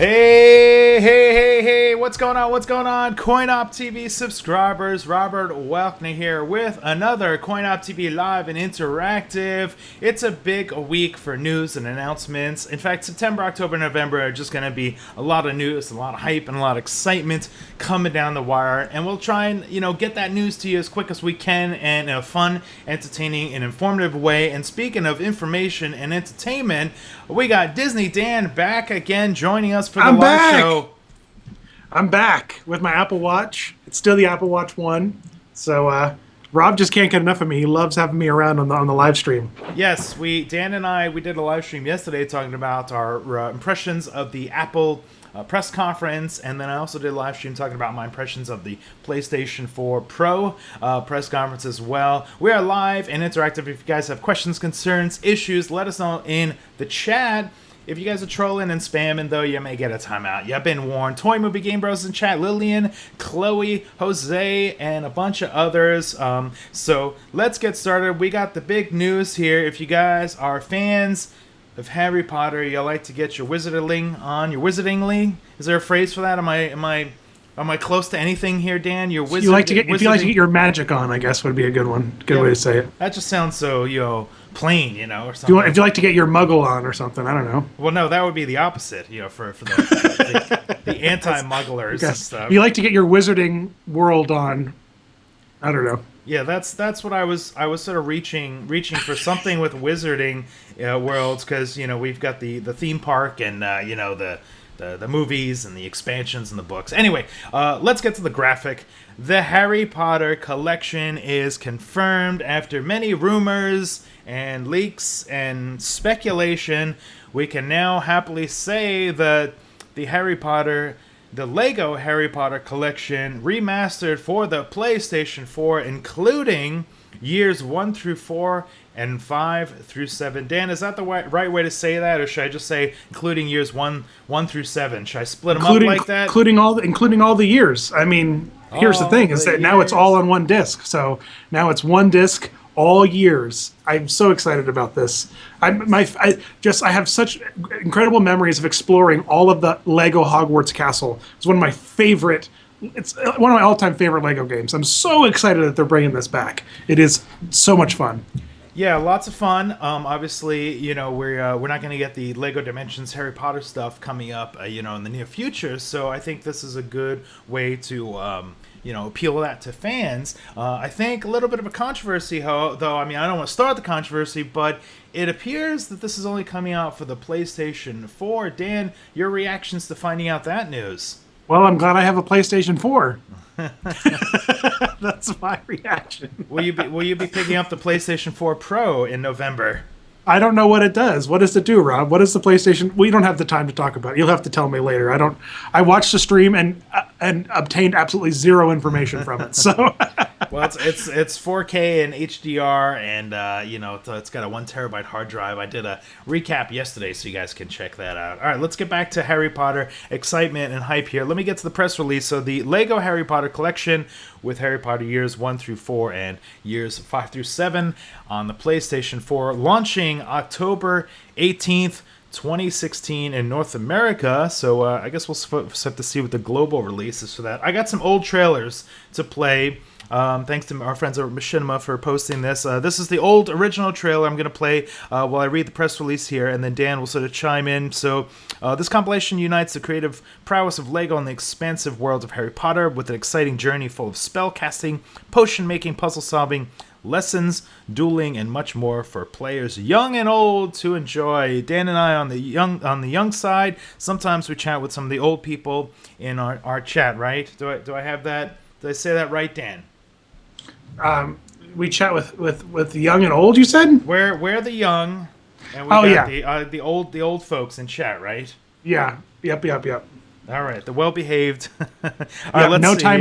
Hey, what's going on? CoinOpTV subscribers, Robert Welkner here with another CoinOpTV Live and Interactive. It's a big week for news and announcements. In fact, September, October, November are just going to be a lot of news, a lot of hype, and a lot of excitement coming down the wire. And we'll try and, get that news to you as quick as we can and in a fun, entertaining, and informative way. And speaking of information and entertainment, we got Disney Dan back again joining us for the live show. I'm back with my Apple Watch. It's still the Apple Watch 1. So Rob just can't get enough of me. He loves having me around on the live stream. Yes, Dan and I did a live stream yesterday talking about our impressions of the Apple press conference, and then I also did a live stream talking about my impressions of the PlayStation 4 Pro press conference as well. We are live and interactive. If you guys have questions, concerns, issues, let us know in the chat. If you guys are trolling and spamming, though, you may get a timeout. You've been warned. Toy Movie Game Bros in chat. Lillian, Chloe, Jose, and a bunch of others. So let's get started. We got the big news here. If you guys are fans of Harry Potter, you like to get your wizarding on, your wizardingly. Is there a phrase for that? Am I close to anything here, Dan? Your wizard. If you like to get your magic on, I guess would be a good one. Good way to say it. That just sounds so plain, or something. If you like to get your muggle on or something, I don't know. Well, no, that would be the opposite, for the anti-mugglers and stuff. If you like to get your wizarding world on, I don't know. Yeah, that's what I was sort of reaching for something with wizarding worlds, because we've got the theme park and the movies and the expansions and the books. Anyway, let's get to the graphic. The Harry Potter collection is confirmed after many rumors and leaks and speculation. We can now happily say that the Lego Harry Potter collection remastered for the PlayStation 4, including years 1 through 4 and 5 through 7. Dan, is that the right way to say that, or should I just say including years 1 through 7? Should I split them up like that? Including all the years. I mean, here's the thing: is that now it's all on one disc. So now it's one disc, all years. I'm so excited about this. I have such incredible memories of exploring all of the Lego Hogwarts Castle. It's one of my all-time favorite Lego games. I'm so excited that they're bringing this back. It is so much fun. Yeah, lots of fun. Obviously, we're not going to get the Lego Dimensions Harry Potter stuff coming up, in the near future. So I think this is a good way to, appeal that to fans. I think a little bit of a controversy, though. I mean, I don't want to start the controversy, but it appears that this is only coming out for the PlayStation 4. Dan, your reactions to finding out that news? Well, I'm glad I have a PlayStation 4. That's my reaction. Will you be picking up the PlayStation 4 Pro in November? I don't know what it does. What does it do, Rob? What is the PlayStation? We don't have the time to talk about it. You'll have to tell me later. I watched the stream and obtained absolutely zero information from it. So well, it's 4K and HDR, and it's got a 1 terabyte hard drive. I did a recap yesterday, so you guys can check that out. All right, let's get back to Harry Potter excitement and hype here. Let me get to the press release. So the Lego Harry Potter collection with Harry Potter years 1 through 4 and years 5 through 7 on the PlayStation 4, launching October 18th, 2016 in North America. So I guess we'll have to see what the global release is for that. I got some old trailers to play. Thanks to our friends at Machinima for posting this. This is the old original trailer I'm going to play while I read the press release here, and then Dan will sort of chime in. So this compilation unites the creative prowess of LEGO and the expansive world of Harry Potter with an exciting journey full of spell casting, potion making, puzzle solving, lessons, dueling, and much more for players young and old to enjoy. Dan and I on the young side. Sometimes we chat with some of the old people in our chat, right? Do I have that? Did I say that right, Dan? We chat with the young and old, you said? We're the young, and we got the old folks in chat, right? Yeah. Yep. All right, the well-behaved. All right, let's see.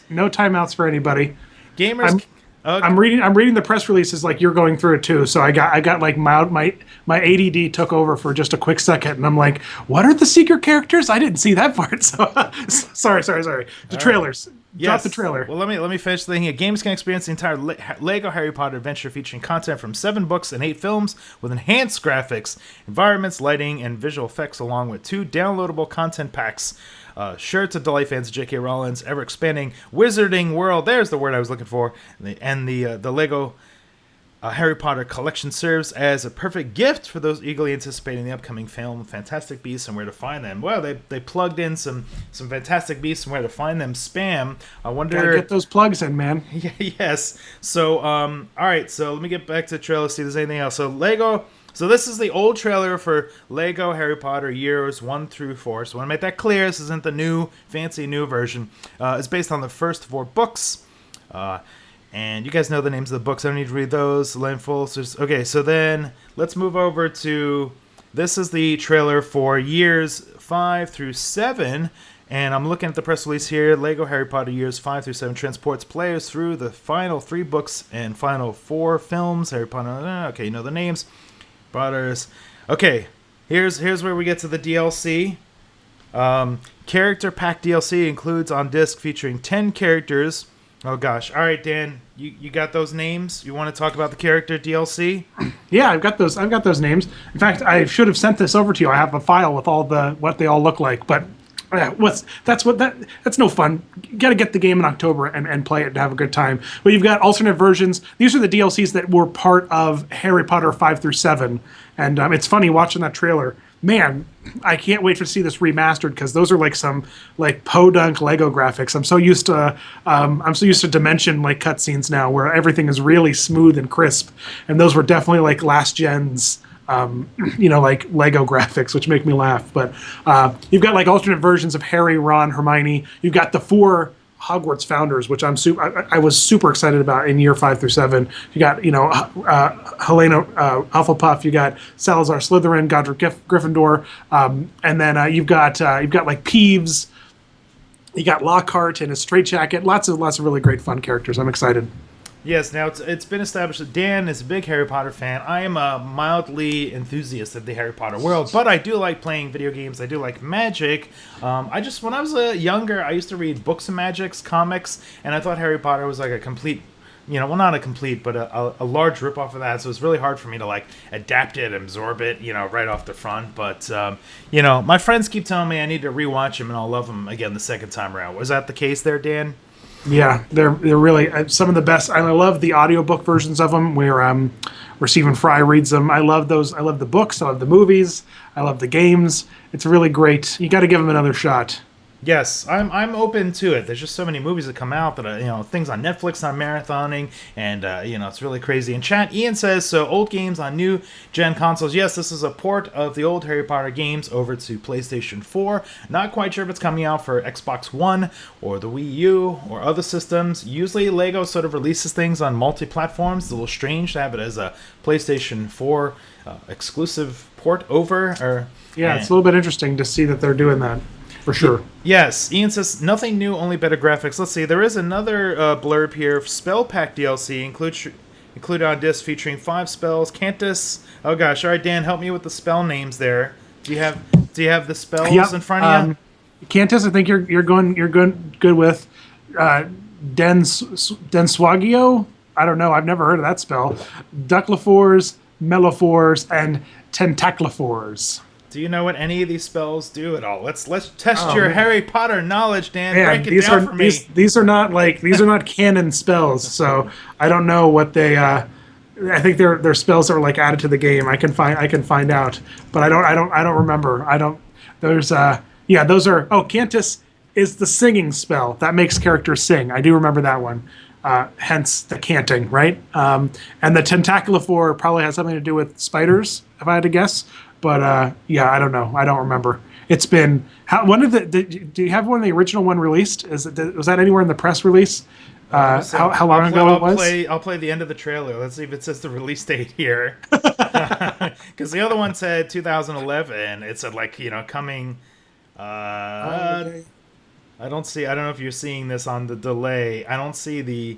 No timeouts for anybody. Gamers. I'm reading the press releases like you're going through it too. So I got like my ADD took over for just a quick second, and I'm like, what are the secret characters? I didn't see that part. So sorry. The trailers. Drop the trailer. Well, let me finish the thing here. Gamers can experience the entire Lego Harry Potter adventure featuring content from 7 books and 8 films with enhanced graphics, environments, lighting, and visual effects, along with 2 downloadable content packs. Sure to delight fans of J.K. Rowling's ever-expanding wizarding world. There's the word I was looking for. And the Lego Harry Potter collection serves as a perfect gift for those eagerly anticipating the upcoming film Fantastic Beasts and where to find them. Well, they plugged in some Fantastic Beasts and where to find them spam. I wonder. Gotta get those plugs in, man. Yeah, yes. So, all right. So let me get back to the trailer. See if there's anything else. So Lego. So this is the old trailer for Lego Harry Potter years 1 through 4. So I want to make that clear. This isn't the new fancy new version. It's based on the first 4 books. And you guys know the names of the books. I don't need to read those. Okay, so then let's move over to... This is the trailer for years 5 through 7. And I'm looking at the press release here. Lego Harry Potter years 5 through 7 transports players through the final 3 books and final 4 films. Harry Potter... Okay, you know the names. Potters. Okay, here's where we get to the DLC. Character Pack DLC includes on disc featuring 10 characters... Oh gosh! All right, Dan, you got those names? You want to talk about the character DLC? Yeah, I've got those names. In fact, I should have sent this over to you. I have a file with all what they all look like. But that's no fun. You got to get the game in October and play it and have a good time. But you've got alternate versions. These are the DLCs that were part of Harry Potter 5 through 7, and it's funny watching that trailer. Man, I can't wait to see this remastered because those are like some podunk Lego graphics. I'm so used to Dimension cutscenes now where everything is really smooth and crisp, and those were definitely last gen's Lego graphics, which make me laugh. But you've got alternate versions of Harry, Ron, Hermione. You've got the 4 Hogwarts founders, which I was super excited about in year 5 through 7. You got Helena Hufflepuff, you got Salazar Slytherin, Godric Gryffindor, and then you've got Peeves, you got Lockhart in a straitjacket. Lots of really great fun characters. I'm excited. Yes, now it's been established that Dan is a big Harry Potter fan. I am a mildly enthusiast of the Harry Potter world, but I do like playing video games. I do like magic. When I was younger, I used to read books of magics, comics, and I thought Harry Potter was a complete, well, not a complete, but a large ripoff of that. So it was really hard for me to adapt it, absorb it, right off the front. But my friends keep telling me I need to rewatch them, and I'll love them again the second time around. Was that the case there, Dan? Yeah, they're really some of the best. I love the audiobook versions of them where Stephen Fry reads them. I love those. I love the books. I love the movies. I love the games. It's really great. You got to give them another shot. Yes, I'm open to it. There's just so many movies that come out that things on Netflix I'm marathoning, and it's really crazy. In chat, Ian says so. Old games on new gen consoles. Yes, this is a port of the old Harry Potter games over to PlayStation 4. Not quite sure if it's coming out for Xbox One or the Wii U or other systems. Usually, Lego sort of releases things on multi-platforms. It's a little strange to have it as a PlayStation 4 exclusive port over. It's a little bit interesting to see that they're doing that. For sure. Yes. Ian says, nothing new, only better graphics. Let's see. There is another blurb here. Spell Pack DLC included on disc featuring 5 spells. Cantus. Oh, gosh. All right, Dan, help me with the spell names there. Do you have the spells in front of you? Cantus, I think you're good with. Denswagio? I don't know. I've never heard of that spell. Ducklifors, Melophors, and Tentaclifors. Do you know what any of these spells do at all? Let's test your Harry Potter knowledge, Dan. Break it down for me. These are not canon spells, so I don't know what they. I think they're spells that are added to the game. I can find out, but I don't remember. Those are. Oh, Cantus is the singing spell that makes characters sing. I do remember that one. Hence the canting, right? And the Tentaclifor probably has something to do with spiders, if I had to guess. But I don't know. I don't remember. It's been do you have one of the original one released? Was that anywhere in the press release? How long ago it was? I'll play the end of the trailer. Let's see if it says the release date here. Because the other one said 2011. It said coming. I don't know if you're seeing this on the delay. I don't see the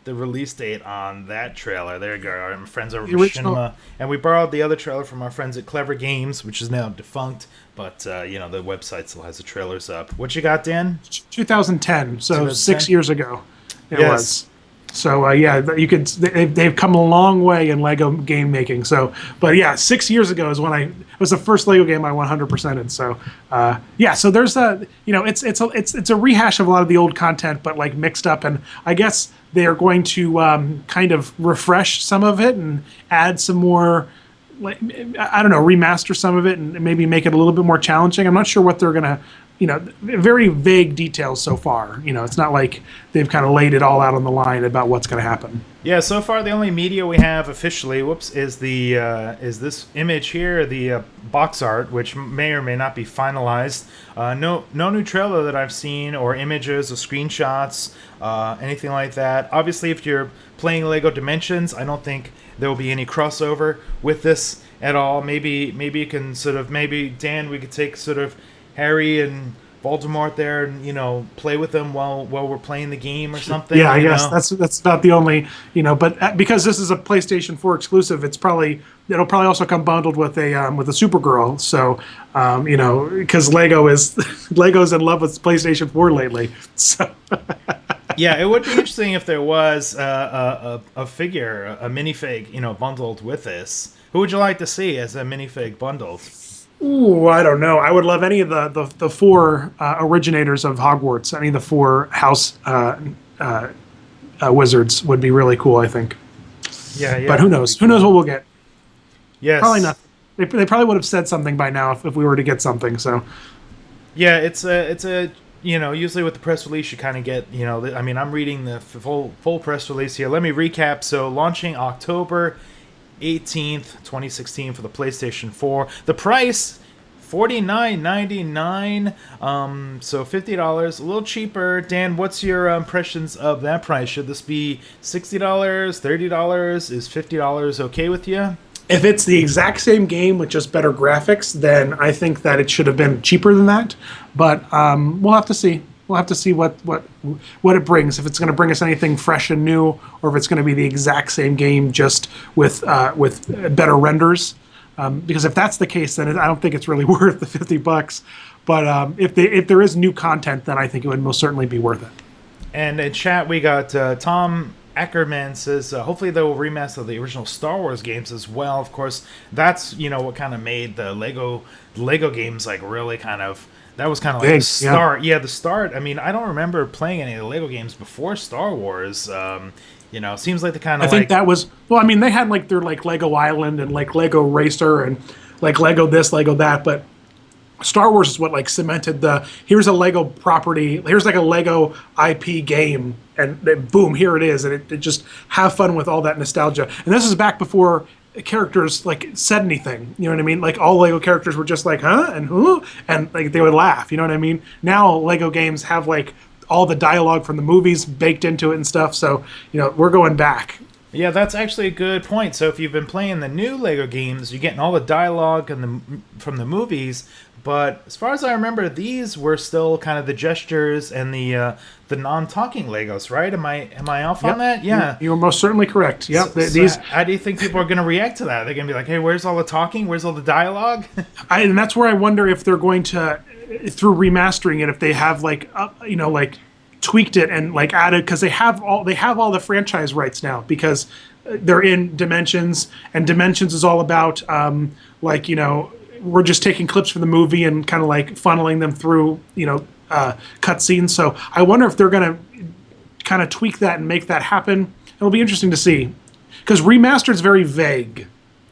the release date on that trailer. There you go. Our friends over The at original- Machinima, and we borrowed the other trailer from our friends at Clever Games, which is now defunct. But the website still has the trailers up. What you got, Dan? 2010, so 2010? 6 years ago it Yes. was. So you could they've come a long way in Lego game making. So, but yeah, 6 years ago is when it was the first Lego game I 100%ed. So so there's it's a rehash of a lot of the old content, but like mixed up, and I guess they are going to kind of refresh some of it and add some more. Like, I don't know, remaster some of it and maybe make it a little bit more challenging. I'm not sure what they're gonna, very vague details so far. It's not like they've kind of laid it all out on the line about what's going to happen. Yeah, so far the only media we have officially, is this image here, the box art, which may or may not be finalized. No new trailer that I've seen, or images, or screenshots, anything like that. Obviously, if you're playing Lego Dimensions, I don't think there will be any crossover with this at all. Maybe you can Dan, we could take sort of Harry and Voldemort there and play with them while we're playing the game or something. Yeah, I guess that's about the only but because this is a PlayStation 4 exclusive, it'll probably also come bundled with a Supergirl. So because Lego's in love with PlayStation 4 lately. So yeah, it would be interesting if there was a figure, a minifig, bundled with this. Who would you like to see as a minifig bundled? Ooh, I don't know. I would love any of the four originators of Hogwarts. Any of the four house wizards would be really cool, I think. Yeah. But who knows? Who knows what we'll get? Yes. Probably nothing. They probably would have said something by now if we were to get something. So. Yeah, it's a usually with the press release you kind of get, I'm reading the full press release here. Let me recap. So launching October 18th, 2016 for the PlayStation 4. The price, $49.99, so $50, a little cheaper. Dan, what's your impressions of that price? Should this be $60, $30? Is $50 okay with you? If it's the exact same game with just better graphics, then I think that it should have been cheaper than that. But we'll have to see. We'll have to see what it brings. If it's going to bring us anything fresh and new, or if it's going to be the exact same game just with better renders. Because if that's the case, then I don't think it's really worth the $50. But if there is new content, then I think it would most certainly be worth it. And in chat, we got Tom Ackerman says, hopefully they will remaster the original Star Wars games as well. Of course, that's what kind of made the Lego games like really kind of. That was kind of like the start. Yeah, the start. I mean, I don't remember playing any of the Lego games before Star Wars. Seems like the kind of. I think that was. Well, I mean, they had like their like Lego Island and like Lego Racer and like Lego this, Lego that, but Star Wars is what like cemented here's a Lego property, here's like a Lego IP game, and then boom, here it is, and it just have fun with all that nostalgia. And this is back before characters like said anything, you know what I mean? Like all Lego characters were just like, huh, and who, and like they would laugh, you know what I mean? Now Lego games have like all the dialogue from the movies baked into it and stuff, so we're going back. Yeah, that's actually a good point. So if you've been playing the new Lego games, you're getting all the dialogue from the movies. But as far as I remember, these were still kind of the gestures and the non-talking Legos, right? Am I off on that? Yeah, you're most certainly correct. Yep. So how do you think people are going to react to that? They're going to be like, "Hey, where's all the talking? Where's all the dialogue?" And that's where I wonder if they're going to, through remastering it, if they have like tweaked it and like added, because they have all the franchise rights now because they're in Dimensions, and Dimensions is all about we're just taking clips from the movie and kind of like funneling them through, cutscenes. So I wonder if they're going to kind of tweak that and make that happen. It'll be interesting to see, because remastered is very vague.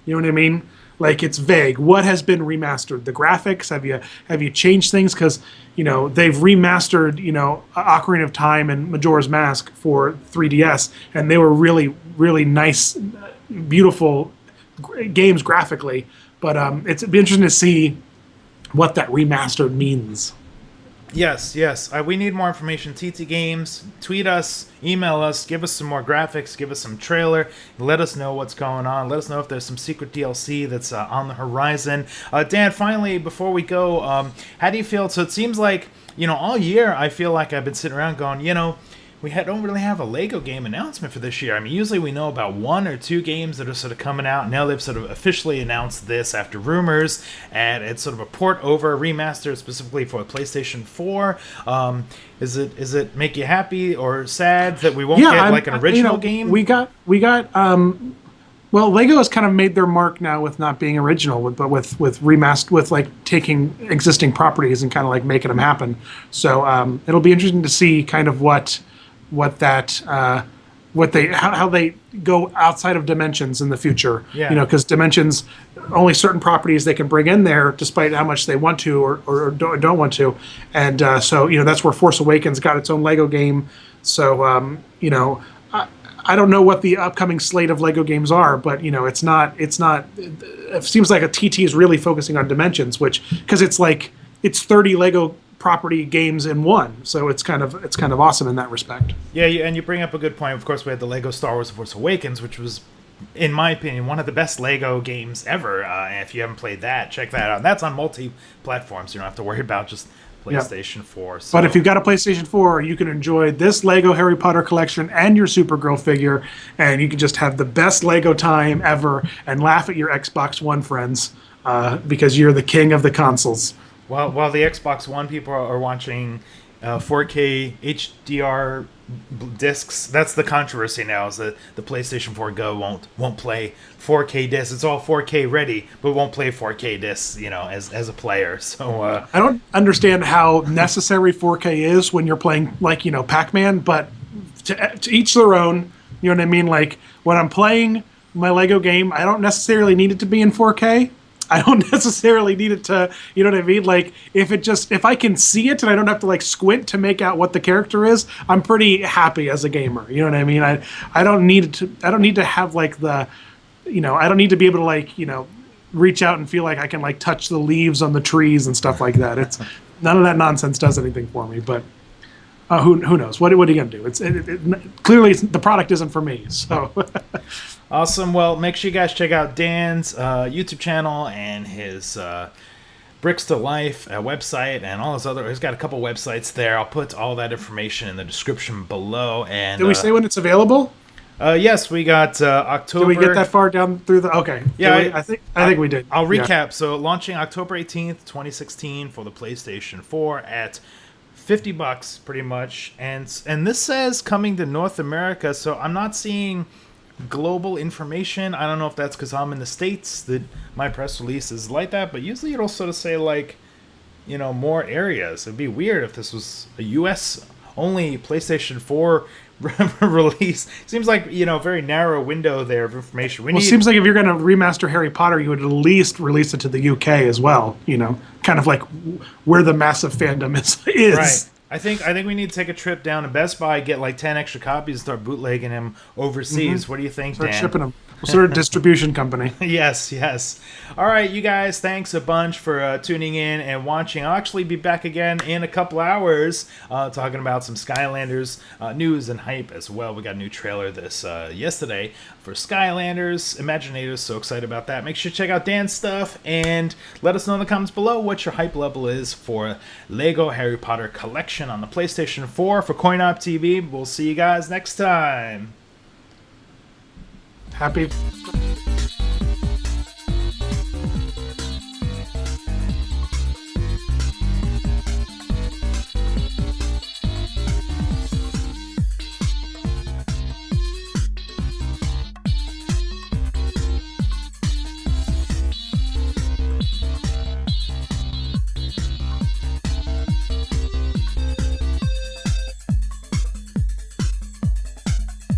You know what I mean? Like it's vague. What has been remastered? The graphics? Have you changed things? Because they've remastered Ocarina of Time and Majora's Mask for 3DS, and they were really really nice, beautiful games graphically. But it'd be interesting to see what that remastered means. Yes. We need more information. TT Games, tweet us, email us, give us some more graphics, give us some trailer, let us know what's going on. Let us know if there's some secret DLC that's on the horizon. Dan, finally, before we go, how do you feel? So it seems like, all year I feel like I've been sitting around going, don't really have a Lego game announcement for this year. I mean, usually we know about 1 or 2 games that are sort of coming out. Now they've sort of officially announced this after rumors, and it's sort of a port over, remaster specifically for PlayStation 4. Is it make you happy or sad that we won't get like an original game? We got well, Lego has kind of made their mark now with not being original, but with remaster, with like taking existing properties and kind of like making them happen. So it'll be interesting to see kind of how they go outside of Dimensions in the future. Yeah. Because Dimensions, only certain properties they can bring in there, despite how much they want to or don't want to, and so that's where Force Awakens got its own Lego game. So I don't know what the upcoming slate of Lego games are, but it's not. It seems like a TT is really focusing on Dimensions, because it's 30 Lego property games in one, so it's kind of awesome in that respect. Yeah, and you bring up a good point. Of course, we had the Lego Star Wars: Force Awakens, which was, in my opinion, one of the best Lego games ever. And if you haven't played that, check that out. And that's on multi-platforms. You don't have to worry about just PlayStation 4. So. But if you've got a PlayStation 4, you can enjoy this Lego Harry Potter collection and your Supergirl figure, and you can just have the best Lego time ever and laugh at your Xbox One friends because you're the king of the consoles. While the Xbox One people are watching 4K HDR discs, that's the controversy now, is that the PlayStation 4 Go won't play 4K discs. It's all 4K ready, but won't play 4K discs, as a player. So I don't understand how necessary 4K is when you're playing Pac-Man, but to each their own. You know what I mean? Like when I'm playing my Lego game, I don't necessarily need it to be in 4K. I don't necessarily need it to, you know what I mean? Like if I can see it and I don't have to squint to make out what the character is, I'm pretty happy as a gamer. You know what I mean? I don't need to have I don't need to be able to reach out and feel like I can touch the leaves on the trees and stuff like that. It's none of that nonsense does anything for me, but who knows? What are you going to do? Clearly the product isn't for me. So awesome. Well, make sure you guys check out Dan's YouTube channel and his Bricks to Life website and all his other. He's got a couple websites there. I'll put all that information in the description below. And did we say when it's available? Yes, we got October. Did we get that far down through the? Okay. Yeah, I think we did. I'll recap. Yeah. So launching October 18th, 2016 for the PlayStation 4 at $50 pretty much, and this says coming to North America, so I'm not seeing global information. I don't know if that's because I'm in the States that my press release is like that, but usually it'll sort of say more areas. It'd be weird if this was a US only PlayStation 4 release. Seems like very narrow window there of information. It seems like if you're going to remaster Harry Potter, you would at least release it to the UK as well. Kind of like where the massive fandom is. Right. I think we need to take a trip down to Best Buy, get 10 extra copies, and start bootlegging them overseas. Mm-hmm. What do you think, Dan? Start shipping them. We'll start a distribution company. Yes. All right, you guys, thanks a bunch for tuning in and watching. I'll actually be back again in a couple hours talking about some Skylanders news and hype as well. We got a new trailer yesterday for Skylanders. Imaginators, so excited about that. Make sure to check out Dan's stuff and let us know in the comments below what your hype level is for Lego Harry Potter collection on the PlayStation 4 for CoinOpTV. We'll see you guys next time. Happy